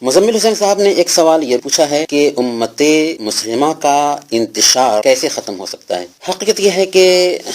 مزمل حسین صاحب نے ایک سوال یہ پوچھا ہے کہ امت مسلمہ کا انتشار کیسے ختم ہو سکتا ہے؟ حقیقت یہ ہے کہ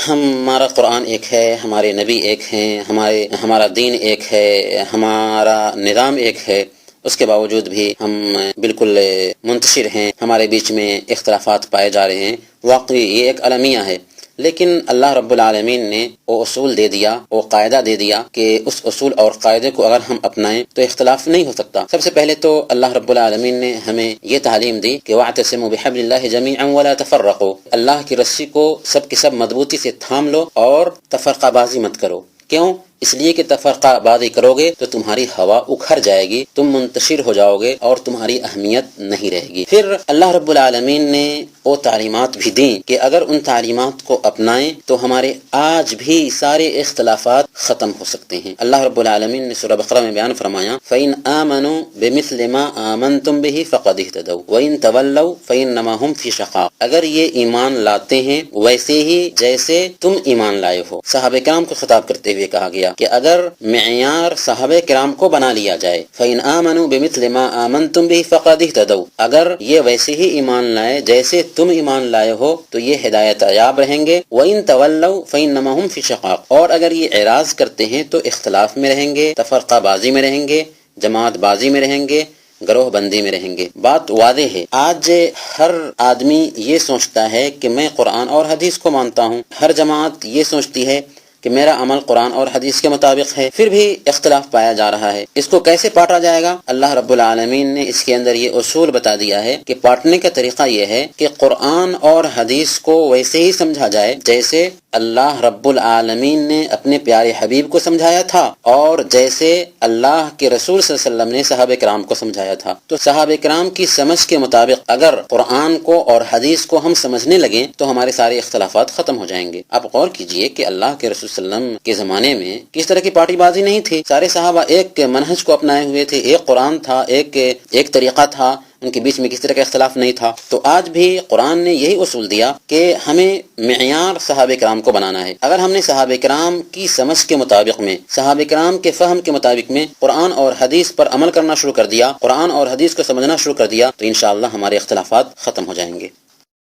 ہمارا قرآن ایک ہے، ہمارے نبی ایک ہیں، ہمارا دین ایک ہے، ہمارا نظام ایک ہے، اس کے باوجود بھی ہم بالکل منتشر ہیں، ہمارے بیچ میں اختلافات پائے جا رہے ہیں۔ واقعی یہ ایک المیہ ہے، لیکن اللہ رب العالمین نے وہ اصول دے دیا، وہ قاعدہ دے دیا کہ اس اصول اور قاعدے کو اگر ہم اپنائیں تو اختلاف نہیں ہو سکتا۔ سب سے پہلے تو اللہ رب العالمین نے ہمیں یہ تعلیم دی کہ وَاعْتَصِمُوا بِحَبْلِ اللَّهِ جَمِيعًا وَلَا تَفَرَّقُوا، اللہ کی رسی کو سب کے سب مضبوطی سے تھام لو اور تفرقہ بازی مت کرو۔ کیوں؟ اس لیے کہ تفرقہ بازی کرو گے تو تمہاری ہوا اکھڑ جائے گی، تم منتشر ہو جاؤ گے اور تمہاری اہمیت نہیں رہے گی۔ پھر اللہ رب العالمین نے وہ تعلیمات بھی دیں کہ اگر ان تعلیمات کو اپنائیں تو ہمارے آج بھی سارے اختلافات ختم ہو سکتے ہیں۔ اللہ رب العالمین نے سورہ بقرہ میں بیان فرمایا فَإِنْ آمَنُوا بِمِثْلِ مَا آمَنْتُمْ بِهِ فَقَدِ اهْتَدَوْا وَإِنْ تَوَلَّوْا فَإِنَّمَا هُمْ فِي شَقَاقٍ، اگر یہ ایمان لاتے ہیں ویسے ہی جیسے تم ایمان لائے ہو۔ صحابہ کرام کو خطاب کرتے ہوئے کہا گیا کہ اگر معیار صحابہ کرام کو بنا لیا جائے فَإِنْ آمَنُوا بِمِثْلِ مَا آمَنْتُمْ بِهِ فَقَدِ اهْتَدَوْا، اگر یہ ویسے ہی ایمان لائے جیسے تم ایمان لائے ہو تو یہ ہدایت یاب رہیں گے۔ وَإِنْ تَوَلَّوْا فَإِنَّمَا هُمْ فِي شَقَاقٍ، اور اگر یہ اعراض کرتے ہیں تو اختلاف میں رہیں گے، تفرقہ بازی میں رہیں گے، جماعت بازی میں رہیں گے، گروہ بندی میں رہیں گے۔ بات واضح ہے، آج ہر آدمی یہ سوچتا ہے کہ میں قرآن اور حدیث کو مانتا ہوں، ہر جماعت یہ سوچتی ہے کہ میرا عمل قرآن اور حدیث کے مطابق ہے، پھر بھی اختلاف پایا جا رہا ہے۔ اس کو کیسے پاٹا جائے گا؟ اللہ رب العالمین نے اس کے اندر یہ اصول بتا دیا ہے کہ پاٹنے کا طریقہ یہ ہے کہ قرآن اور حدیث کو ویسے ہی سمجھا جائے جیسے اللہ رب العالمین نے اپنے پیارے حبیب کو سمجھایا تھا اور جیسے اللہ کے رسول صلی اللہ علیہ وسلم نے صحابہ کرام کو سمجھایا تھا۔ تو صحابہ کرام کی سمجھ کے مطابق اگر قرآن کو اور حدیث کو ہم سمجھنے لگیں تو ہمارے سارے اختلافات ختم ہو جائیں گے۔ آپ غور کیجئے کہ اللہ کے رسول صلی اللہ علیہ وسلم کے زمانے میں کس طرح کی پارٹی بازی نہیں تھی، سارے صحابہ ایک منہج کو اپنائے ہوئے تھے، ایک قرآن تھا، ایک طریقہ تھا، ان کے بیچ میں کس طرح کا اختلاف نہیں تھا۔ تو آج بھی قرآن نے یہی اصول دیا کہ ہمیں معیار صحابہ کرام کو بنانا ہے۔ اگر ہم نے صحابہ کرام کی سمجھ کے مطابق میں، صحابہ کرام کے فہم کے مطابق میں قرآن اور حدیث پر عمل کرنا شروع کر دیا، قرآن اور حدیث کو سمجھنا شروع کر دیا تو انشاءاللہ ہمارے اختلافات ختم ہو جائیں گے۔